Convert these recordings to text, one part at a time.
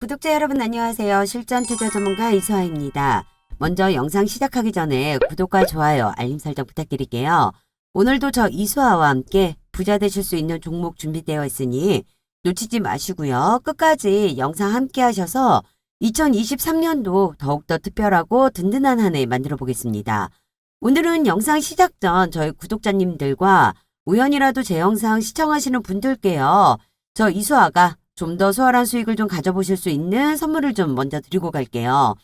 구독자 여러분 안녕하세요. 실전 투자 전문가 이수아입니다. 먼저 영상 시작하기 전에 구독과 좋아요, 알림 설정 부탁드릴게요. 오늘도 저 이수아와 함께 부자 되실 수 있는 종목 준비되어 있으니 놓치지 마시고요. 끝까지 영상 함께 하셔서 2023년도 더욱더 특별하고 든든한 한 해 만들어 보겠습니다. 오늘은 영상 시작 전 저희 구독자님들과 우연이라도 제 영상 시청하시는 분들께요. 저 이수아가 좀 더 수월한 수익을 좀 가져보실 수 있는 선물을 좀 먼저 드리고 갈게요.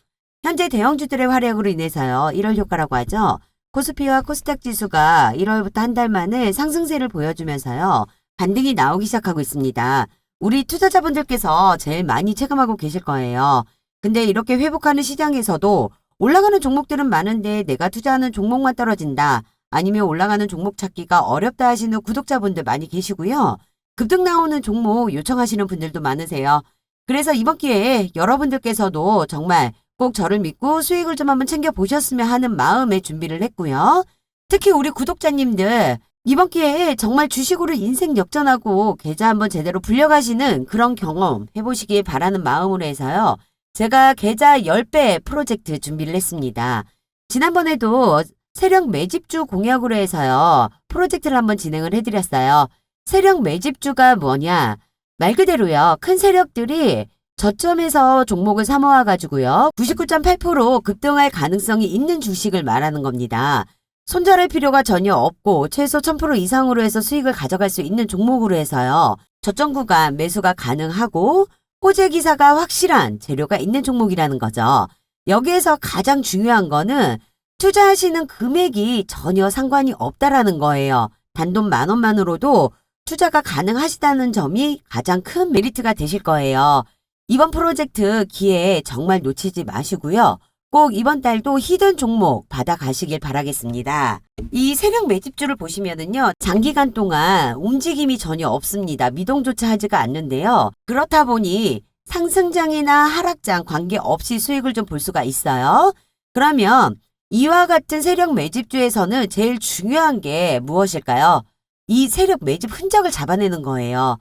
현재 대형주들의 활약으로 인해서요. 1월 효과라고 하죠. 코스피와 코스닥 지수가 1월부터 한 달 만에 상승세를 보여주면서요. 반등이 나오기 시작하고 있습니다. 우리 투자자분들께서 제일 많이 체감하고 계실 거예요. 근데 이렇게 회복하는 시장에서도 올라가는 종목들은 많은데 내가 투자하는 종목만 떨어진다. 아니면 올라가는 종목 찾기가 어렵다 하시는 구독자분들 많이 계시고요. 급등 나오는 종목 요청하시는 분들도 많으세요. 그래서 이번 기회에 여러분들께서도 정말 꼭 저를 믿고 수익을 좀 한번 챙겨보셨으면 하는 마음에 준비를 했고요. 특히 우리 구독자님들 이번 기회에 정말 주식으로 인생 역전하고 계좌 한번 제대로 불려가시는 그런 경험 해보시길 바라는 마음으로 해서요. 제가 계좌 10배 프로젝트 준비를 했습니다. 지난번에도 세력 매집주 공약으로 해서요. 프로젝트를 한번 진행을 해드렸어요. 세력 매집주가 뭐냐? 말 그대로요. 큰 세력들이 저점에서 종목을 사 모아가지고요. 99.8% 급등할 가능성이 있는 주식을 말하는 겁니다. 손절할 필요가 전혀 없고 최소 1000% 이상으로 해서 수익을 가져갈 수 있는 종목으로 해서요. 저점 구간 매수가 가능하고 호재 기사가 확실한 재료가 있는 종목이라는 거죠. 여기에서 가장 중요한 거는 투자하시는 금액이 전혀 상관이 없다라는 거예요. 단돈 10,000원만으로도 투자가 가능하시다는 점이 가장 큰 메리트가 되실 거예요. 이번 프로젝트 기회에 정말 놓치지 마시고요. 꼭 이번 달도 히든 종목 받아가시길 바라겠습니다. 이 세력 매집주를 보시면은요. 장기간 동안 움직임이 전혀 없습니다. 미동조차 하지가 않는데요. 그렇다 보니 상승장이나 하락장 관계없이 수익을 좀 볼 수가 있어요. 그러면 이와 같은 세력 매집주에서는 제일 중요한 게 무엇일까요? 이 세력 매집 흔적을 잡아내는 거예요.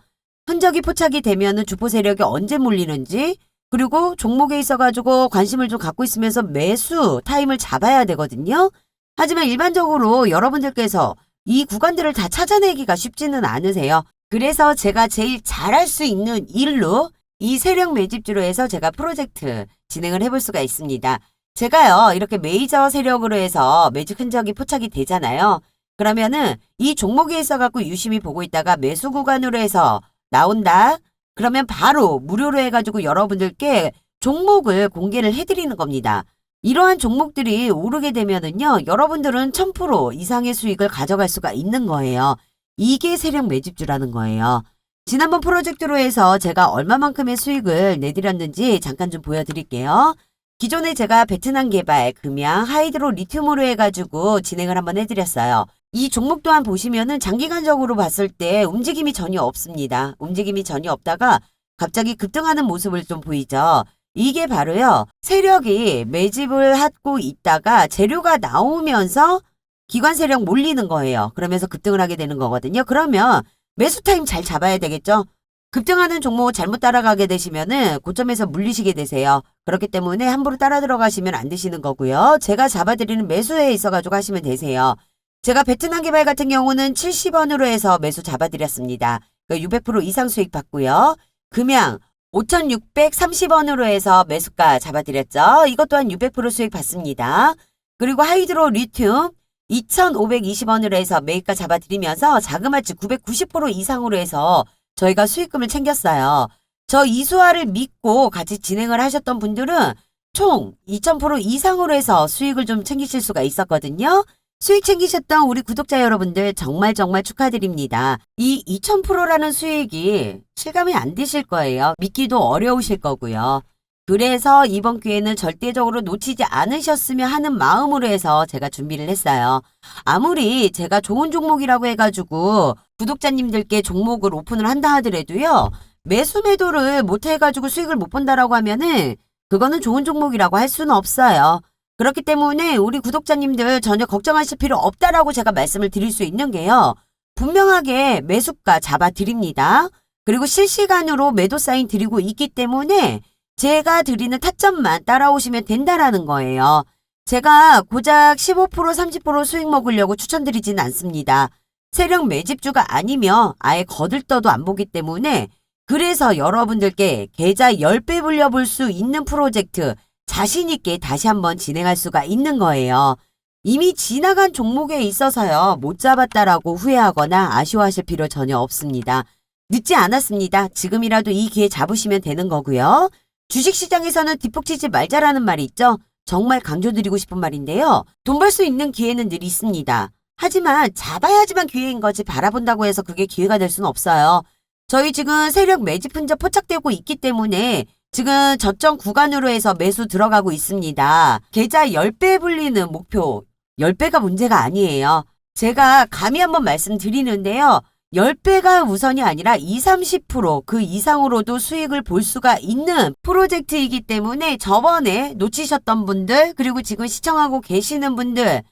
흔적이 포착이 되면은 주포 세력이 언제 몰리는지 그리고 종목에 있어가지고 관심을 좀 갖고 있으면서 매수 타임을 잡아야 되거든요. 하지만 일반적으로 여러분들께서 이 구간들을 다 찾아내기가 쉽지는 않으세요. 그래서 제가 제일 잘할 수 있는 일로 이 세력 매집주로 해서 제가 프로젝트 진행을 해볼 수가 있습니다. 제가요 이렇게 메이저 세력으로 해서 매집 흔적이 포착이 되잖아요. 그러면은 이 종목에 있어갖고 유심히 보고 있다가 매수 구간으로 해서 나온다. 그러면 바로 무료로 해가지고 여러분들께 종목을 공개를 해드리는 겁니다. 이러한 종목들이 오르게 되면은요. 여러분들은 1000% 이상의 수익을 가져갈 수가 있는 거예요. 이게 세력 매집주라는 거예요. 지난번 프로젝트로 해서 제가 얼마만큼의 수익을 내드렸는지 잠깐 좀 보여드릴게요. 기존에 제가 베트남 개발, 금양, 하이드로 리튬으로 해가지고 진행을 한번 해드렸어요. 이 종목 또한 보시면은 장기간적으로 봤을 때 움직임이 전혀 없습니다. 움직임이 전혀 없다가 갑자기 급등하는 모습을 좀 보이죠. 이게 바로요. 세력이 매집을 하고 있다가 재료가 나오면서 기관 세력 몰리는 거예요. 그러면서 급등을 하게 되는 거거든요. 그러면 매수 타임 잘 잡아야 되겠죠. 급등하는 종목 잘못 따라가게 되시면은 고점에서 물리시게 되세요. 그렇기 때문에 함부로 따라 들어가시면 안 되시는 거고요. 제가 잡아드리는 매수에 있어가지고 하시면 되세요. 제가 베트남 개발 같은 경우는 70원으로 해서 매수 잡아드렸습니다. 600% 이상 수익 받고요. 금양 5,630원으로 해서 매수가 잡아드렸죠. 이것 또한 600% 수익 받습니다. 그리고 하이드로 리튬 2,520원으로 해서 매입가 잡아드리면서 자그마치 990% 이상으로 해서 저희가 수익금을 챙겼어요. 저 이수아를 믿고 같이 진행을 하셨던 분들은 총 2,000% 이상으로 해서 수익을 좀 챙기실 수가 있었거든요. 수익 챙기셨던 우리 구독자 여러분들 정말 축하드립니다. 이 2000%라는 수익이 실감이 안 되실 거예요. 믿기도 어려우실 거고요. 그래서 이번 기회는 절대적으로 놓치지 않으셨으면 하는 마음으로 해서 제가 준비를 했어요. 아무리 제가 좋은 종목이라고 해가지고 구독자님들께 종목을 오픈을 한다 하더라도요. 매수 매도를 못 해가지고 수익을 못 본다라고 하면은 그거는 좋은 종목이라고 할 수는 없어요. 그렇기 때문에 우리 구독자님들 전혀 걱정하실 필요 없다라고 제가 말씀을 드릴 수 있는 게요. 분명하게 매수가 잡아드립니다. 그리고 실시간으로 매도 사인 드리고 있기 때문에 제가 드리는 타점만 따라오시면 된다라는 거예요. 제가 고작 15% 30% 수익 먹으려고 추천드리진 않습니다. 세력 매집주가 아니면 아예 거들떠도 안 보기 때문에 그래서 여러분들께 계좌 10배 불려볼 수 있는 프로젝트 자신있게 다시 한번 진행할 수가 있는 거예요. 이미 지나간 종목에 있어서요. 못 잡았다라고 후회하거나 아쉬워하실 필요 전혀 없습니다. 늦지 않았습니다. 지금이라도 이 기회 잡으시면 되는 거고요. 주식시장에서는 뒷북 치지 말자라는 말이 있죠. 정말 강조드리고 싶은 말인데요. 돈 벌 수 있는 기회는 늘 있습니다. 하지만 잡아야지만 기회인 거지 바라본다고 해서 그게 기회가 될 수는 없어요. 저희 지금 세력 매집 흔적 포착되고 있기 때문에 지금 저점 구간으로 해서 매수 들어가고 있습니다. 계좌 10배 불리는 목표, 10배가 문제가 아니에요. 제가 감히 한번 말씀드리는데요. 10배가 우선이 아니라 20, 30%그 이상으로도 수익을 볼 수가 있는 프로젝트이기 때문에 저번에 놓치셨던 분들 그리고 지금 시청하고 계시는 분들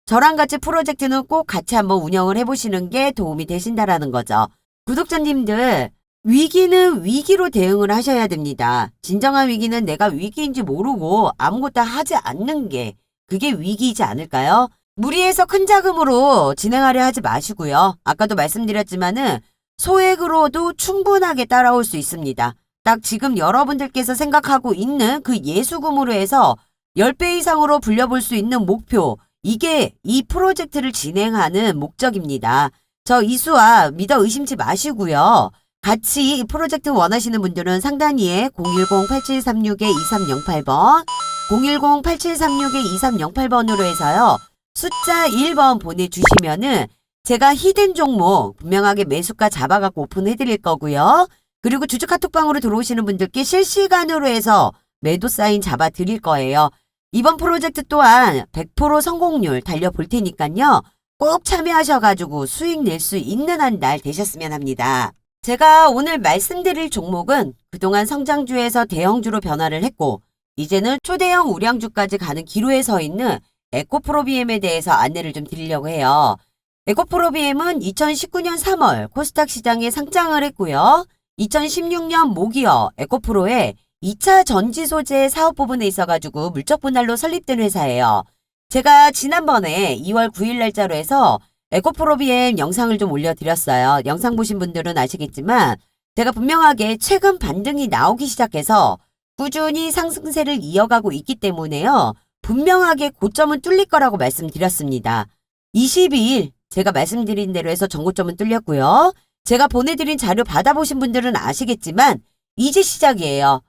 저랑 같이 프로젝트는 꼭 같이 한번 운영을 해보시는 게 도움이 되신다라는 거죠. 구독자님들 위기는 위기로 대응을 하셔야 됩니다. 진정한 위기는 내가 위기인지 모르고 아무것도 하지 않는 게 그게 위기이지 않을까요? 무리해서 큰 자금으로 진행하려 하지 마시고요. 아까도 말씀드렸지만은 소액으로도 충분하게 따라올 수 있습니다. 딱 지금 여러분들께서 생각하고 있는 그 예수금으로 해서 10배 이상으로 불려볼 수 있는 목표, 이게 이 프로젝트를 진행하는 목적입니다. 저 이수아 믿어 의심치 마시고요. 같이 이 프로젝트 원하시는 분들은 상단위에 010-8736-2308번 010-8736-2308번으로 해서요. 숫자 1번 보내주시면은 제가 히든 종목 분명하게 매수가 잡아갖고 오픈해드릴 거고요. 그리고 주주 카톡방으로 들어오시는 분들께 실시간으로 해서 매도 사인 잡아드릴 거예요. 이번 프로젝트 또한 100% 성공률 달려볼 테니까요. 꼭 참여하셔가지고 수익 낼 수 있는 한 날 되셨으면 합니다. 제가 오늘 말씀드릴 종목은 그동안 성장주에서 대형주로 변화를 했고 이제는 초대형 우량주까지 가는 기로에 서 있는 에코프로비엠에 대해서 안내를 좀 드리려고 해요. 에코프로비엠은 2019년 3월 코스닥 시장에 상장을 했고요. 2016년 목이어 에코프로에 2차 전지 소재 사업 부분에 있어가지고 물적 분할로 설립된 회사예요. 제가 지난번에 2월 9일 날짜로 해서 에코프로비엠 영상을 좀 올려드렸어요. 영상 보신 분들은 아시겠지만 제가 분명하게 최근 반등이 나오기 시작해서 꾸준히 상승세를 이어가고 있기 때문에요. 분명하게 고점은 뚫릴 거라고 말씀드렸습니다. 22일 제가 말씀드린 대로 해서 전고점은 뚫렸고요. 제가 보내드린 자료 받아보신 분들은 아시겠지만 이제 시작이에요.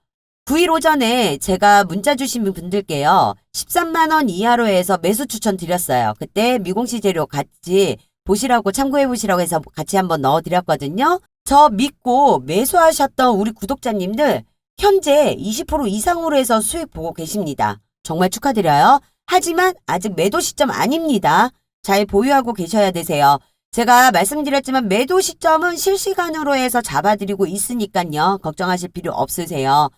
9일 오전에 제가 문자 주신 분들께요. 13만원 이하로 해서 매수 추천 드렸어요. 그때 미공시 재료 같이 보시라고 참고해 보시라고 해서 같이 한번 넣어드렸거든요. 저 믿고 매수하셨던 우리 구독자님들 현재 20% 이상으로 해서 수익 보고 계십니다. 정말 축하드려요. 하지만 아직 매도 시점 아닙니다. 잘 보유하고 계셔야 되세요. 제가 말씀드렸지만 매도 시점은 실시간으로 해서 잡아드리고 있으니까요. 걱정하실 필요 없으세요.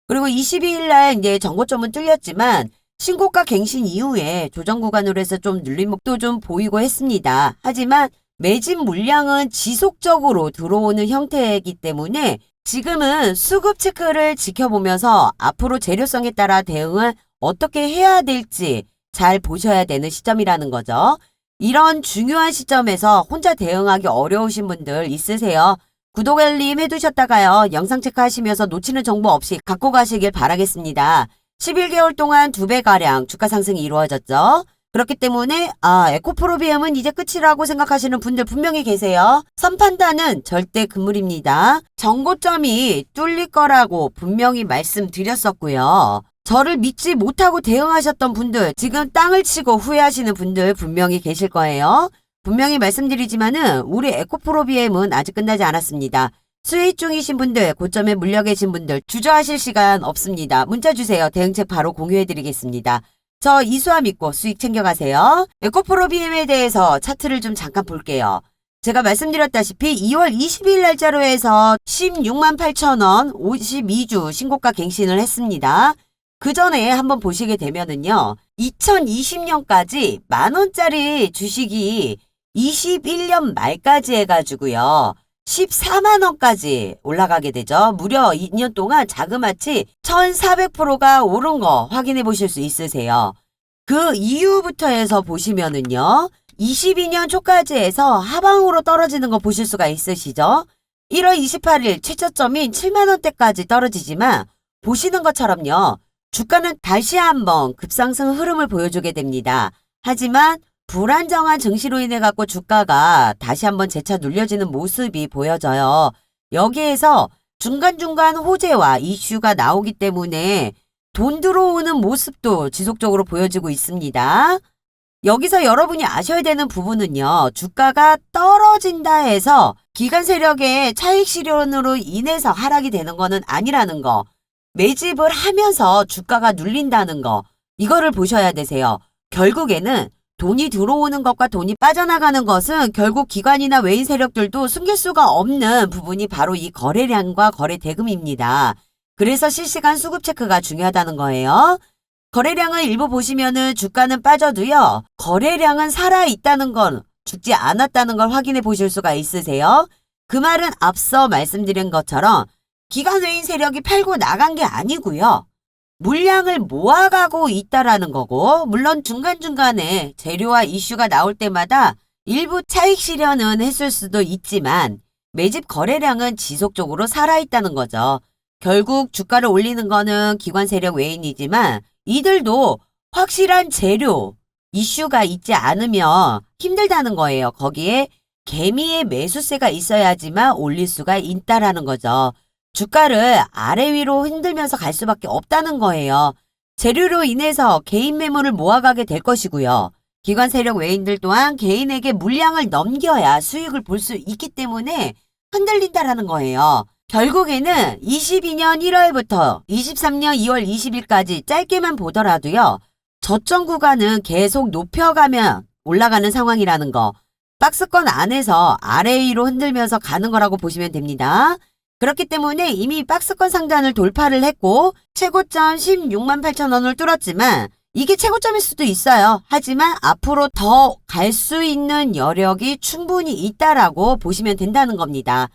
그리고 22일 날 이제 전고점은 뚫렸지만 신고가 갱신 이후에 조정 구간으로 해서 좀 눌림목도 좀 보이고 했습니다. 하지만 매집 물량은 지속적으로 들어오는 형태이기 때문에 지금은 수급 체크를 지켜보면서 앞으로 재료성에 따라 대응을 어떻게 해야 될지 잘 보셔야 되는 시점이라는 거죠. 이런 중요한 시점에서 혼자 대응하기 어려우신 분들 있으세요. 구독 알림 해두셨다가요. 영상 체크하시면서 놓치는 정보 없이 갖고 가시길 바라겠습니다. 11개월 동안 2배가량 주가 상승이 이루어졌죠. 그렇기 때문에 에코프로비엠은 이제 끝이라고 생각하시는 분들 분명히 계세요. 선판단은 절대 금물입니다. 정고점이 뚫릴 거라고 분명히 말씀드렸었고요. 저를 믿지 못하고 대응하셨던 분들, 지금 땅을 치고 후회하시는 분들 분명히 계실 거예요. 분명히 말씀드리지만은 우리 에코프로비엠은 아직 끝나지 않았습니다. 수익 중이신 분들, 고점에 물려 계신 분들 주저하실 시간 없습니다. 문자 주세요. 대응책 바로 공유해드리겠습니다. 저 이수아 믿고 수익 챙겨가세요. 에코프로비엠에 대해서 차트를 좀 잠깐 볼게요. 제가 말씀드렸다시피 2월 22일 날짜로 해서 16만 8천원 52주 신고가 갱신을 했습니다. 그 전에 한번 보시게 되면은요. 2020년까지 만원짜리 주식이 21년 말까지 해가지고요. 14만 원까지 올라가게 되죠. 무려 2년 동안 자그마치 1,400%가 오른 거 확인해 보실 수 있으세요. 그 이후부터 해서 보시면은요. 22년 초까지 해서 하방으로 떨어지는 거 보실 수가 있으시죠? 1월 28일 최저점인 7만 원대까지 떨어지지만 보시는 것처럼요. 주가는 다시 한번 급상승 흐름을 보여주게 됩니다. 하지만 불안정한 증시로 인해 갖고 주가가 다시 한번 재차 눌려지는 모습이 보여져요. 여기에서 중간중간 호재와 이슈가 나오기 때문에 돈 들어오는 모습도 지속적으로 보여지고 있습니다. 여기서 여러분이 아셔야 되는 부분은요. 주가가 떨어진다 해서 기관 세력의 차익 실현으로 인해서 하락이 되는 거는 아니라는 거. 매집을 하면서 주가가 눌린다는 거. 이거를 보셔야 되세요. 결국에는 돈이 들어오는 것과 돈이 빠져나가는 것은 결국 기관이나 외인 세력들도 숨길 수가 없는 부분이 바로 이 거래량과 거래 대금입니다. 그래서 실시간 수급 체크가 중요하다는 거예요. 거래량을 일부 보시면은 주가는 빠져도요. 거래량은 살아있다는 건 죽지 않았다는 걸 확인해 보실 수가 있으세요. 그 말은 앞서 말씀드린 것처럼 기관 외인 세력이 팔고 나간 게 아니고요. 물량을 모아가고 있다라는 거고 물론 중간중간에 재료와 이슈가 나올 때마다 일부 차익 실현은 했을 수도 있지만 매집 거래량은 지속적으로 살아있다는 거죠. 결국 주가를 올리는 거는 기관 세력 외인이지만 이들도 확실한 재료, 이슈가 있지 않으면 힘들다는 거예요. 거기에 개미의 매수세가 있어야지만 올릴 수가 있다라는 거죠. 주가를 아래 위로 흔들면서 갈 수밖에 없다는 거예요. 재료로 인해서 개인 매물을 모아가게 될 것이고요. 기관 세력 외인들 또한 개인에게 물량을 넘겨야 수익을 볼 수 있기 때문에 흔들린다라는 거예요. 결국에는 22년 1월부터 23년 2월 20일까지 짧게만 보더라도요. 저점 구간은 계속 높여가면 올라가는 상황이라는 거. 박스권 안에서 아래 위로 흔들면서 가는 거라고 보시면 됩니다. 그렇기 때문에 이미 박스권 상단을 돌파를 했고 최고점 16만 8천 원을 뚫었지만 이게 최고점일 수도 있어요. 하지만 앞으로 더 갈 수 있는 여력이 충분히 있다라고 보시면 된다는 겁니다.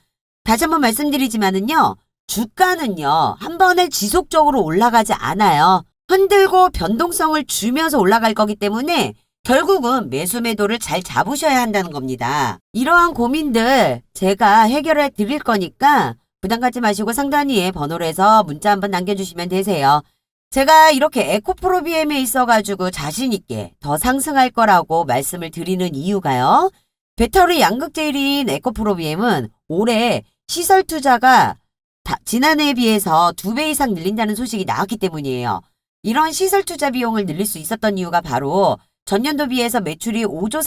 다시 한번 말씀드리지만은요. 주가는요. 한 번에 지속적으로 올라가지 않아요. 흔들고 변동성을 주면서 올라갈 거기 때문에 결국은 매수 매도를 잘 잡으셔야 한다는 겁니다. 이러한 고민들 제가 해결해 드릴 거니까 부담 갖지 마시고 상단위에 번호로 해서 문자 한번 남겨주시면 되세요. 제가 이렇게 에코프로비엠에 있어가지고 자신있게 더 상승할 거라고 말씀을 드리는 이유가요. 배터리 양극재일인 에코프로비엠은 올해 시설 투자가 지난해에 비해서 2배 이상 늘린다는 소식이 나왔기 때문이에요. 이런 시설 투자 비용을 늘릴 수 있었던 이유가 바로 전년도 비해서 매출이 5조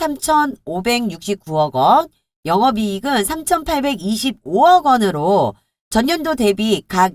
3,569억 원, 영업이익은 3,825억 원으로 전년도 대비 각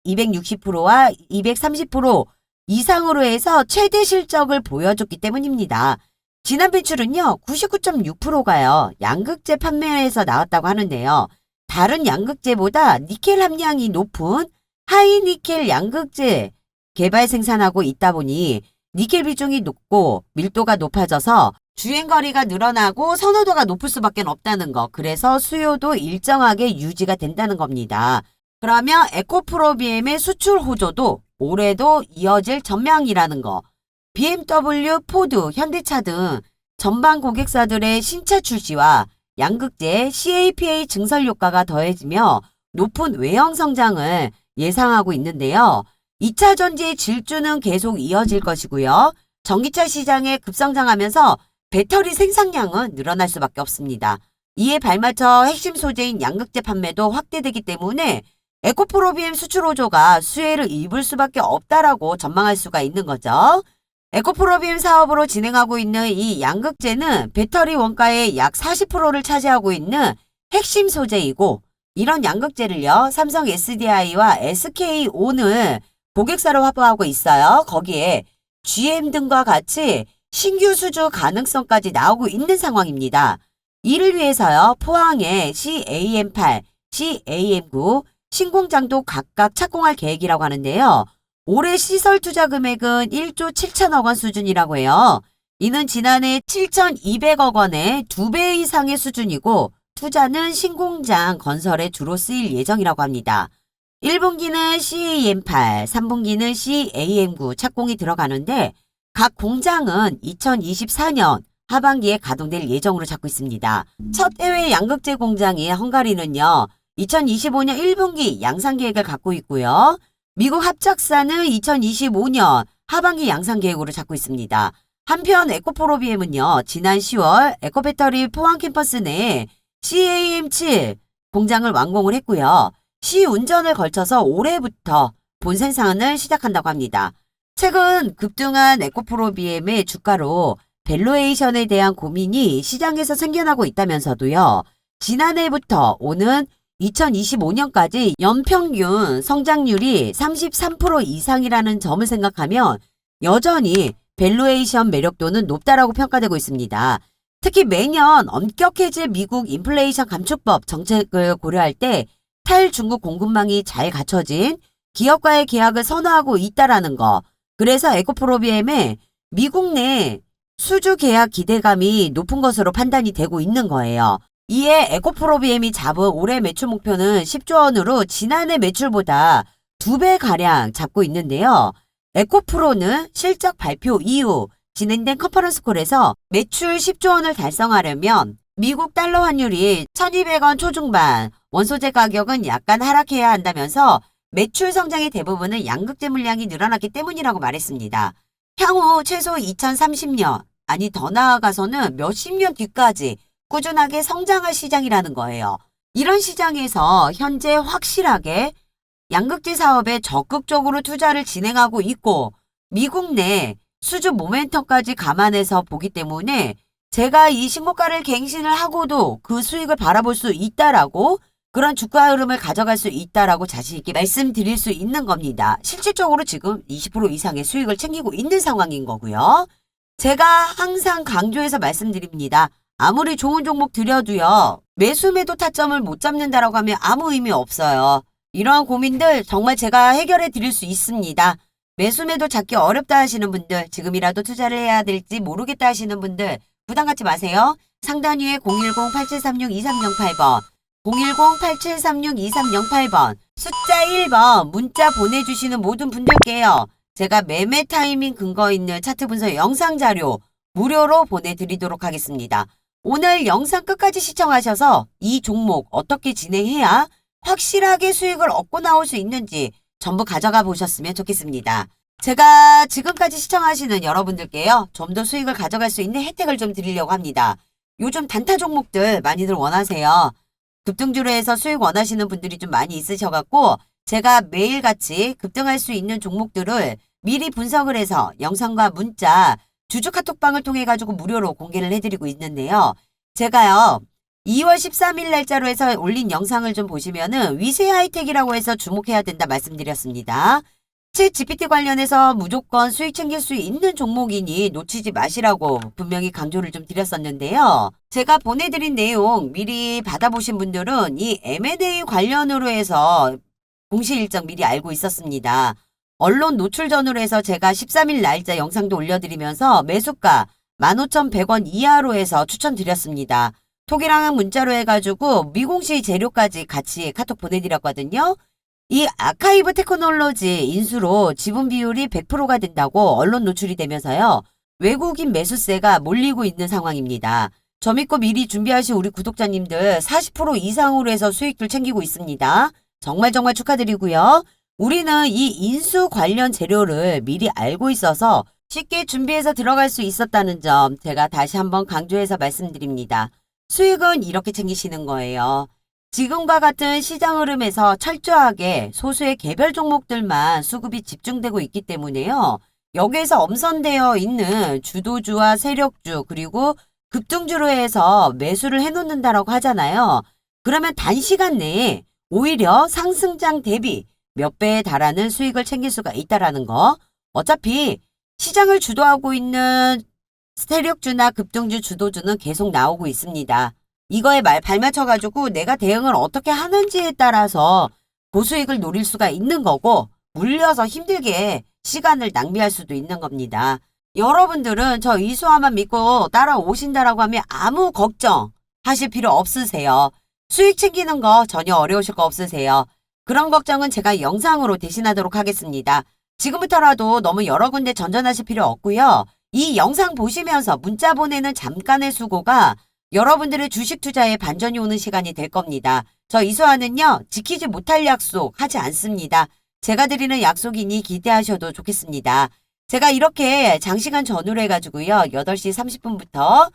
260%와 230% 이상으로 해서 최대 실적을 보여줬기 때문입니다. 지난 매출은요. 99.6%가요. 양극재 판매에서 나왔다고 하는데요. 다른 양극재보다 니켈 함량이 높은 하이니켈 양극재 개발 생산하고 있다 보니 니켈 비중이 높고 밀도가 높아져서 주행거리가 늘어나고 선호도가 높을 수밖에 없다는 거. 그래서 수요도 일정하게 유지가 된다는 겁니다. 그러면 에코프로비엠의 수출 호조도 올해도 이어질 전망이라는 거. BMW, 포드, 현대차 등 전방 고객사들의 신차 출시와 양극재 CAPA 증설 효과가 더해지며 높은 외형 성장을 예상하고 있는데요. 2차 전지의 질주는 계속 이어질 것이고요. 전기차 시장에 급성장하면서 배터리 생산량은 늘어날 수밖에 없습니다. 이에 발맞춰 핵심 소재인 양극재 판매도 확대되기 때문에 에코프로비엠 수출 호조가 수혜를 입을 수밖에 없다라고 전망할 수가 있는 거죠. 에코프로비엠 사업으로 진행하고 있는 이 양극재는 배터리 원가의 약 40%를 차지하고 있는 핵심 소재이고 이런 양극재를요. 삼성 SDI와 SK온을 고객사로 확보하고 있어요. 거기에 GM 등과 같이 신규 수주 가능성까지 나오고 있는 상황입니다. 이를 위해서요. 포항에 CAM8, CAM9 신공장도 각각 착공할 계획이라고 하는데요. 올해 시설 투자 금액은 1조 7천억 원 수준이라고 해요. 이는 지난해 7,200억 원의 2배 이상의 수준이고 투자는 신공장 건설에 주로 쓰일 예정이라고 합니다. 1분기는 CAM8, 3분기는 CAM9 착공이 들어가는데 각 공장은 2024년 하반기에 가동될 예정으로 잡고 있습니다. 첫 해외 양극재 공장인 헝가리는요. 2025년 1분기 양산 계획을 갖고 있고요. 미국 합작사는 2025년 하반기 양산 계획으로 잡고 있습니다. 한편 에코프로비엠은요. 지난 10월 에코배터리 포항 캠퍼스 내에 CAM7 공장을 완공을 했고요. 시운전을 걸쳐서 올해부터 본 생산을 시작한다고 합니다. 최근 급등한 에코프로비엠의 주가로 밸류에이션에 대한 고민이 시장에서 생겨나고 있다면서도요. 지난해부터 오는 2025년까지 연평균 성장률이 33% 이상이라는 점을 생각하면 여전히 밸류에이션 매력도는 높다라고 평가되고 있습니다. 특히 매년 엄격해질 미국 인플레이션 감축법 정책을 고려할 때 탈중국 공급망이 잘 갖춰진 기업과의 계약을 선호하고 있다라는 거. 그래서 에코프로비엠의 미국 내 수주 계약 기대감이 높은 것으로 판단이 되고 있는 거예요. 이에 에코프로비엠이 잡은 올해 매출 목표는 10조 원으로 지난해 매출보다 2배가량 잡고 있는데요. 에코프로는 실적 발표 이후 진행된 컨퍼런스 콜에서 매출 10조 원을 달성하려면 미국 달러 환율이 1,200원 초중반, 원소재 가격은 약간 하락해야 한다면서 매출 성장의 대부분은 양극재 물량이 늘어났기 때문이라고 말했습니다. 향후 최소 2030년, 아니 더 나아가서는 몇십 년 뒤까지 꾸준하게 성장할 시장이라는 거예요. 이런 시장에서 현재 확실하게 양극재 사업에 적극적으로 투자를 진행하고 있고 미국 내 수주 모멘텀까지 감안해서 보기 때문에 제가 이 신고가를 갱신을 하고도 그 수익을 바라볼 수 있다라고 그런 주가 흐름을 가져갈 수 있다라고 자신 있게 말씀드릴 수 있는 겁니다. 실질적으로 지금 20% 이상의 수익을 챙기고 있는 상황인 거고요. 제가 항상 강조해서 말씀드립니다. 아무리 좋은 종목 들여도요. 매수 매도 타점을 못 잡는다라고 하면 아무 의미 없어요. 이러한 고민들 정말 제가 해결해 드릴 수 있습니다. 매수 매도 잡기 어렵다 하시는 분들, 지금이라도 투자를 해야 될지 모르겠다 하시는 분들 부담 갖지 마세요. 상단 위에 010-8736-2308번 010-8736-2308번 숫자 1번 문자 보내주시는 모든 분들께요. 제가 매매 타이밍 근거 있는 차트 분석 영상 자료 무료로 보내드리도록 하겠습니다. 오늘 영상 끝까지 시청하셔서 이 종목 어떻게 진행해야 확실하게 수익을 얻고 나올 수 있는지 전부 가져가 보셨으면 좋겠습니다. 제가 지금까지 시청하시는 여러분들께요. 좀 더 수익을 가져갈 수 있는 혜택을 좀 드리려고 합니다. 요즘 단타 종목들 많이들 원하세요. 급등주로 해서 수익 원하시는 분들이 좀 많이 있으셔갖고 제가 매일같이 급등할 수 있는 종목들을 미리 분석을 해서 영상과 문자, 주주 카톡방을 통해 가지고 무료로 공개를 해드리고 있는데요. 제가요 2월 13일 날짜로 해서 올린 영상을 좀 보시면은 위세 하이텍이라고 해서 주목해야 된다 말씀드렸습니다. 챗 GPT 관련해서 무조건 수익 챙길 수 있는 종목이니 놓치지 마시라고 분명히 강조를 좀 드렸었는데요. 제가 보내드린 내용 미리 받아보신 분들은 이 M&A 관련으로 해서 공시 일정 미리 알고 있었습니다. 언론 노출 전후로 해서 제가 13일 날짜 영상도 올려드리면서 매수가 15,100원 이하로 해서 추천드렸습니다. 톡이랑 문자로 해가지고 미공시 재료까지 같이 카톡 보내드렸거든요. 이 아카이브 테크놀로지 인수로 지분 비율이 100%가 된다고 언론 노출이 되면서요. 외국인 매수세가 몰리고 있는 상황입니다. 저 믿고 미리 준비하신 우리 구독자님들 40% 이상으로 해서 수익들 챙기고 있습니다. 정말 축하드리고요. 우리는 이 인수 관련 재료를 미리 알고 있어서 쉽게 준비해서 들어갈 수 있었다는 점 제가 다시 한번 강조해서 말씀드립니다. 수익은 이렇게 챙기시는 거예요. 지금과 같은 시장 흐름에서 철저하게 소수의 개별 종목들만 수급이 집중되고 있기 때문에요. 여기에서 엄선되어 있는 주도주와 세력주 그리고 급등주로 해서 매수를 해놓는다라고 하잖아요. 그러면 단시간 내에 오히려 상승장 대비 몇 배에 달하는 수익을 챙길 수가 있다라는 거. 어차피 시장을 주도하고 있는 세력주나 급등주, 주도주는 계속 나오고 있습니다. 이거에 발맞춰가지고 내가 대응을 어떻게 하는지에 따라서 고수익을 노릴 수가 있는 거고 물려서 힘들게 시간을 낭비할 수도 있는 겁니다. 여러분들은 저 이수화만 믿고 따라오신다라고 하면 아무 걱정 하실 필요 없으세요. 수익 챙기는 거 전혀 어려우실 거 없으세요. 그런 걱정은 제가 영상으로 대신하도록 하겠습니다. 지금부터라도 너무 여러 군데 전전하실 필요 없고요. 이 영상 보시면서 문자 보내는 잠깐의 수고가 여러분들의 주식 투자에 반전이 오는 시간이 될 겁니다. 저 이수아는요, 지키지 못할 약속 하지 않습니다. 제가 드리는 약속이니 기대하셔도 좋겠습니다. 제가 이렇게 장시간 전후로 해가지고요, 8시 30분부터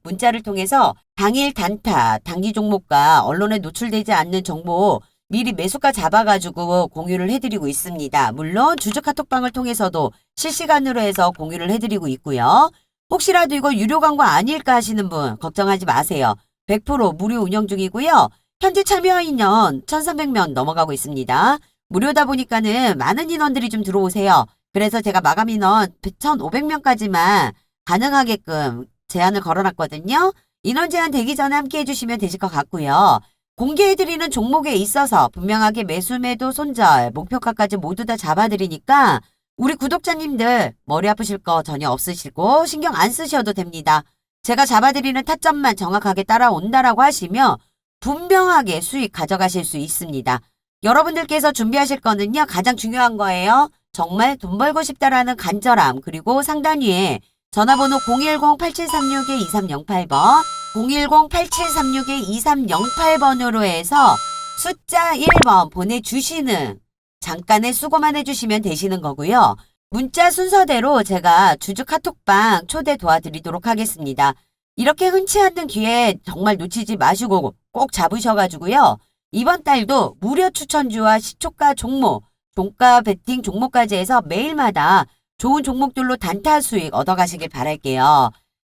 문자를 통해서 당일 단타, 단기 종목과 언론에 노출되지 않는 정보 미리 매수가 잡아가지고 공유를 해드리고 있습니다. 물론 주주 카톡방을 통해서도 실시간으로 해서 공유를 해드리고 있고요. 혹시라도 이거 유료 광고 아닐까 하시는 분 걱정하지 마세요. 100% 무료 운영 중이고요. 현재 참여 인원 1300명 넘어가고 있습니다. 무료다 보니까는 많은 인원들이 좀 들어오세요. 그래서 제가 마감 인원 1500명까지만 가능하게끔 제한을 걸어놨거든요. 인원 제한 되기 전에 함께 해주시면 되실 것 같고요. 공개해드리는 종목에 있어서 분명하게 매수, 매도, 손절, 목표가까지 모두 다 잡아드리니까 우리 구독자님들 머리 아프실 거 전혀 없으시고 신경 안 쓰셔도 됩니다. 제가 잡아드리는 타점만 정확하게 따라온다라고 하시면 분명하게 수익 가져가실 수 있습니다. 여러분들께서 준비하실 거는요. 가장 중요한 거예요. 정말 돈 벌고 싶다라는 간절함 그리고 상단 위에 전화번호 010-8736-2308번 010-8736-2308번으로 해서 숫자 1번 보내주시는 잠깐의 수고만 해주시면 되시는 거고요. 문자 순서대로 제가 주주 카톡방 초대 도와드리도록 하겠습니다. 이렇게 흔치 않는 기회 정말 놓치지 마시고 꼭 잡으셔가지고요. 이번 달도 무료 추천주와 시초가 종목, 종가 베팅 종목까지 해서 매일마다 좋은 종목들로 단타 수익 얻어가시길 바랄게요.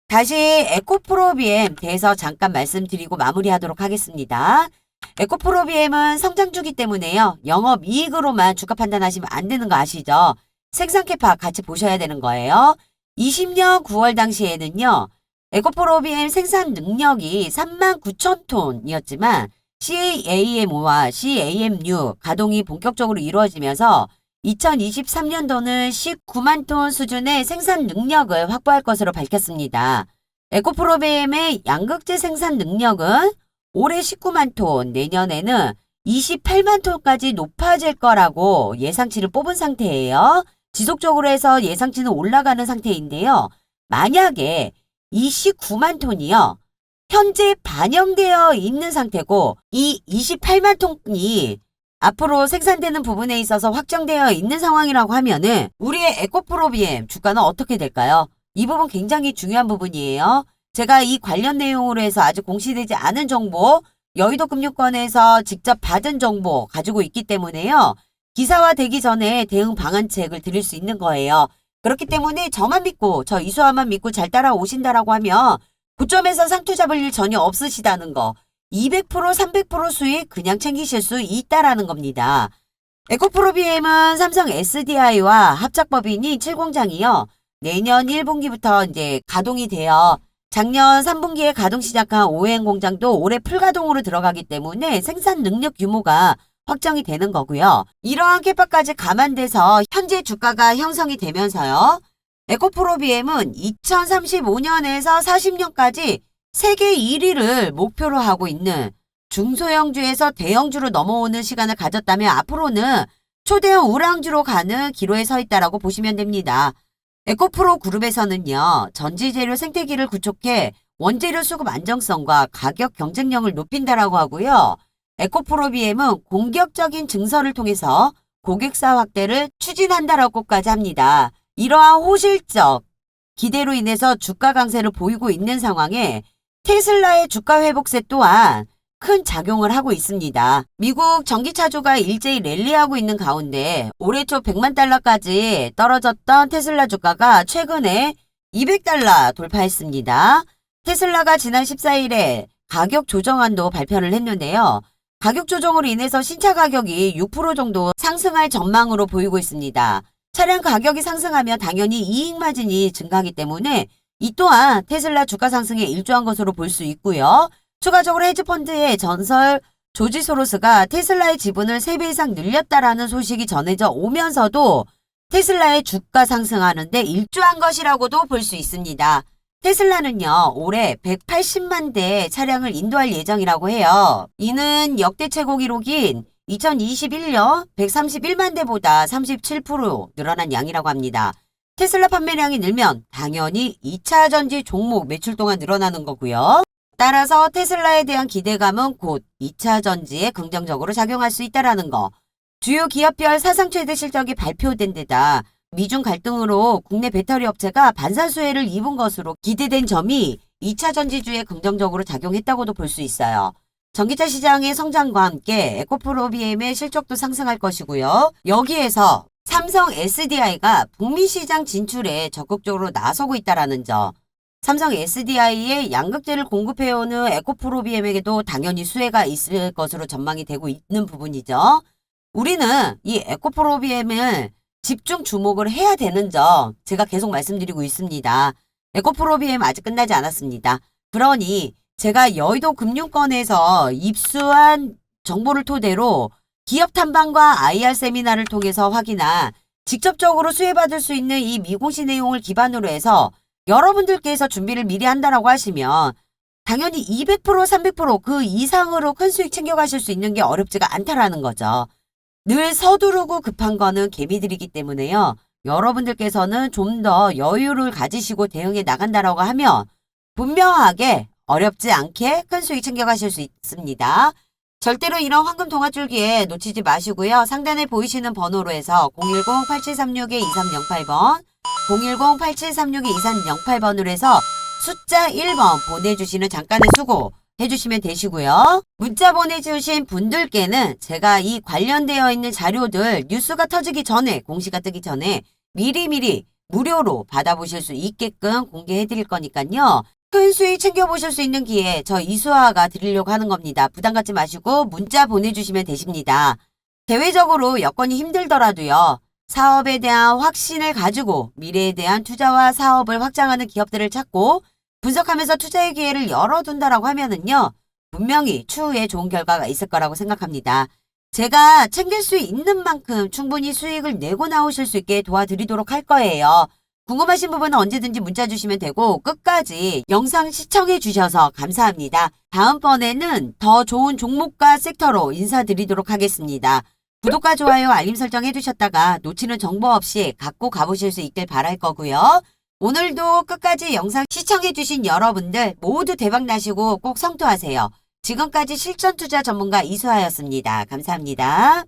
다시 에코프로비엠 대해서 잠깐 말씀드리고 마무리하도록 하겠습니다. 에코프로비엠은 성장주기 때문에요. 영업이익으로만 주가 판단하시면 안 되는 거 아시죠? 생산 캐파 같이 보셔야 되는 거예요. 20년 9월 당시에는요. 에코프로비엠 생산 능력이 39,000톤이었지만 CAM5와 CAM6 가동이 본격적으로 이루어지면서 2023년도는 19만 톤 수준의 생산 능력을 확보할 것으로 밝혔습니다. 에코프로비엠의 양극재 생산 능력은 올해 19만 톤, 내년에는 28만 톤까지 높아질 거라고 예상치를 뽑은 상태예요. 지속적으로 해서 예상치는 올라가는 상태인데요. 만약에 이 19만 톤이요. 현재 반영되어 있는 상태고 이 28만 톤이 앞으로 생산되는 부분에 있어서 확정되어 있는 상황이라고 하면은 우리의 에코프로비엠 주가는 어떻게 될까요? 이 부분 굉장히 중요한 부분이에요. 제가 이 관련 내용으로 해서 아직 공시되지 않은 정보, 여의도 금융권에서 직접 받은 정보 가지고 있기 때문에요. 기사화되기 전에 대응 방안책을 드릴 수 있는 거예요. 그렇기 때문에 저만 믿고 저 이수아만 믿고 잘 따라오신다라고 하면 고점에서 상투 잡을 일 전혀 없으시다는 거. 200% 300% 수익 그냥 챙기실 수 있다라는 겁니다. 에코프로비엠은 삼성 SDI와 합작법인이 7공장이요. 내년 1분기부터 이제 가동이 되어 작년 3분기에 가동 시작한 OEM 공장도 올해 풀가동으로 들어가기 때문에 생산 능력 규모가 확정이 되는 거고요. 이러한 캐파까지 감안돼서 현재 주가가 형성이 되면서요. 에코프로비엠은 2035년에서 40년까지 세계 1위를 목표로 하고 있는 중소형주에서 대형주로 넘어오는 시간을 가졌다면 앞으로는 초대형 우량주로 가는 기로에 서 있다라고 보시면 됩니다. 에코프로 그룹에서는요. 전지재료 생태계를 구축해 원재료 수급 안정성과 가격 경쟁력을 높인다라고 하고요. 에코프로비엠은 공격적인 증설을 통해서 고객사 확대를 추진한다라고까지 합니다. 이러한 호실적 기대로 인해서 주가 강세를 보이고 있는 상황에 테슬라의 주가 회복세 또한 큰 작용을 하고 있습니다. 미국 전기차주가 일제히 랠리하고 있는 가운데 올해 초 100만 달러까지 떨어졌던 테슬라 주가가 최근에 200달러 돌파했습니다. 테슬라가 지난 14일에 가격 조정안도 발표를 했는데요. 가격 조정으로 인해서 신차 가격이 6% 정도 상승할 전망으로 보이고 있습니다. 차량 가격이 상승하면 당연히 이익 마진이 증가하기 때문에 이 또한 테슬라 주가 상승에 일조한 것으로 볼 수 있고요. 추가적으로 헤지펀드의 전설 조지 소로스가 테슬라의 지분을 3배 이상 늘렸다라는 소식이 전해져 오면서도 테슬라의 주가 상승하는데 일조한 것이라고도 볼 수 있습니다. 테슬라는요, 올해 180만 대 차량을 인도할 예정이라고 해요. 이는 역대 최고 기록인 2021년 131만 대보다 37% 늘어난 양이라고 합니다. 테슬라 판매량이 늘면 당연히 2차 전지 종목 매출 또한 늘어나는 거고요. 따라서 테슬라에 대한 기대감은 곧 2차 전지에 긍정적으로 작용할 수 있다는 거. 주요 기업별 사상 최대 실적이 발표된 데다 미중 갈등으로 국내 배터리 업체가 반사수혜를 입은 것으로 기대된 점이 2차 전지주에 긍정적으로 작용했다고도 볼 수 있어요. 전기차 시장의 성장과 함께 에코프로비엠의 실적도 상승할 것이고요. 여기에서 삼성 SDI가 북미 시장 진출에 적극적으로 나서고 있다는 점. 삼성 SDI의 양극재를 공급해오는 에코프로비엠에게도 당연히 수혜가 있을 것으로 전망이 되고 있는 부분이죠. 우리는 이 에코프로비엠을 집중 주목을 해야 되는 점 제가 계속 말씀드리고 있습니다. 에코프로비엠 아직 끝나지 않았습니다. 그러니 제가 여의도 금융권에서 입수한 정보를 토대로 기업 탐방과 IR 세미나를 통해서 확인한 직접적으로 수혜받을 수 있는 이 미공시 내용을 기반으로 해서 여러분들께서 준비를 미리 한다라고 하시면 당연히 200%, 300%그 이상으로 큰 수익 챙겨가실 수 있는 게 어렵지가 않다라는 거죠. 늘 서두르고 급한 거는 개미들이기 때문에요. 여러분들께서는 좀 더 여유를 가지시고 대응해 나간다라고 하면 분명하게 어렵지 않게 큰 수익 챙겨가실 수 있습니다. 절대로 이런 황금 동아줄기에 놓치지 마시고요. 상단에 보이시는 번호로 해서 010-8736-2308번 010-8736-2308번으로 해서 숫자 1번 보내주시는 잠깐의 수고 해주시면 되시고요. 문자 보내주신 분들께는 제가 이 관련되어 있는 자료들 뉴스가 터지기 전에 공시가 뜨기 전에 미리미리 무료로 받아보실 수 있게끔 공개해 드릴 거니까요. 큰 수익 챙겨보실 수 있는 기회 저 이수아가 드리려고 하는 겁니다. 부담 갖지 마시고 문자 보내주시면 되십니다. 대외적으로 여건이 힘들더라도요. 사업에 대한 확신을 가지고 미래에 대한 투자와 사업을 확장하는 기업들을 찾고 분석하면서 투자의 기회를 열어둔다라고 하면은요. 분명히 추후에 좋은 결과가 있을 거라고 생각합니다. 제가 챙길 수 있는 만큼 충분히 수익을 내고 나오실 수 있게 도와드리도록 할 거예요. 궁금하신 부분은 언제든지 문자 주시면 되고 끝까지 영상 시청해 주셔서 감사합니다. 다음번에는 더 좋은 종목과 섹터로 인사드리도록 하겠습니다. 구독과 좋아요, 알림 설정 해두셨다가 놓치는 정보 없이 갖고 가보실 수 있길 바랄 거고요. 오늘도 끝까지 영상 시청해주신 여러분들 모두 대박나시고 꼭 성투하세요. 지금까지 실전투자 전문가 이수아였습니다. 감사합니다.